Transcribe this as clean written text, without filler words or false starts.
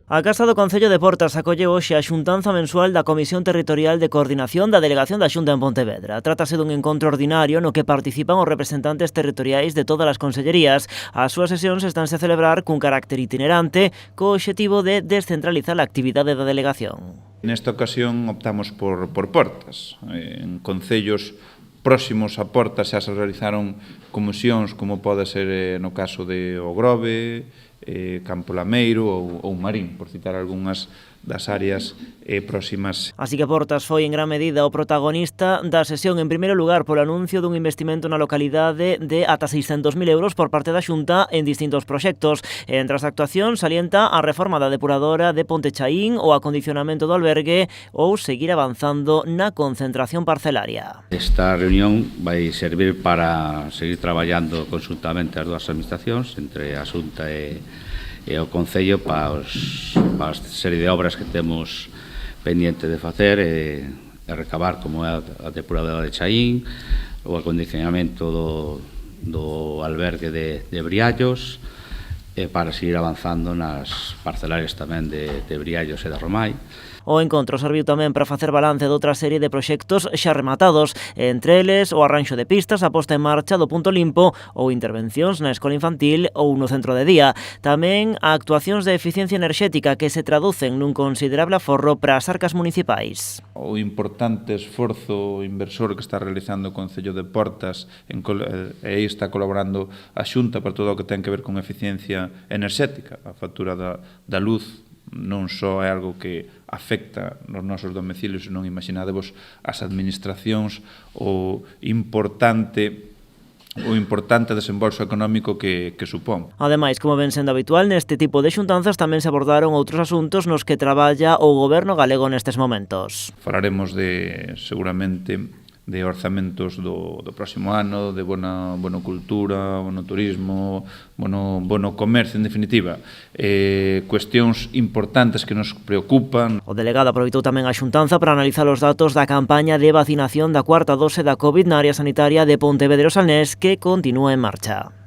A Casa do Concello de Portas acolle hoxe a xuntanza mensual da Comisión Territorial de Coordinación da Delegación da Xunta en Pontevedra. Trátase dun encontro ordinario no que participan os representantes territoriais de todas as consellerías. As súas sesións estanse a celebrar cun carácter itinerante co obxectivo de descentralizar a actividade da delegación. Nesta ocasión optamos por Portas. En concellos próximos a Portas xa se realizaron comisións como pode ser no caso de O Grove, Campo Lameiro ou Marín, por citar algunhas das áreas próximas. Así que Portas foi en gran medida o protagonista da sesión, en primeiro lugar polo anuncio dun investimento na localidade de ata 600.000 euros por parte da Xunta en distintos proxectos. Entre as actuacións salienta a reforma da depuradora de Ponte Chaín, o acondicionamento do albergue ou seguir avanzando na concentración parcelaria. Esta reunión vai servir para seguir traballando conjuntamente as dúas administracións, entre a Xunta e o Concello, para a serie de obras que temos pendiente de facer e recabar, como é a depuradora de Chaín, o acondicionamento do albergue de Briallos, para seguir avanzando nas parcelarias tamén de Briallos e de Romai. O encontro serviu tamén para facer balance doutra serie de proxectos xa rematados, entre eles o arranxo de pistas, a posta en marcha do punto limpo ou intervencións na escola infantil ou no centro de día. Tamén a actuacións de eficiencia enerxética que se traducen nun considerable aforro para as arcas municipais. O importante esforzo inversor que está realizando o Concello de Portas e aí está colaborando a Xunta para todo o que ten que ver con eficiencia enerxética. A factura da luz non só é algo que afecta nos nosos domicilios, senón imaginadevos as administracións o importante desembolso económico que supón. Ademais, como ven sendo habitual, neste tipo de xuntanzas tamén se abordaron outros asuntos nos que traballa o goberno galego nestes momentos. Falaremos seguramente de orzamentos do próximo ano, de boa cultura, bono turismo, bono comercio, en definitiva. Cuestións importantes que nos preocupan. O delegado aproveitou tamén a xuntanza para analizar os datos da campaña de vacinación da cuarta dose da COVID na área sanitaria de Pontevedra e Salnés, que continúa en marcha.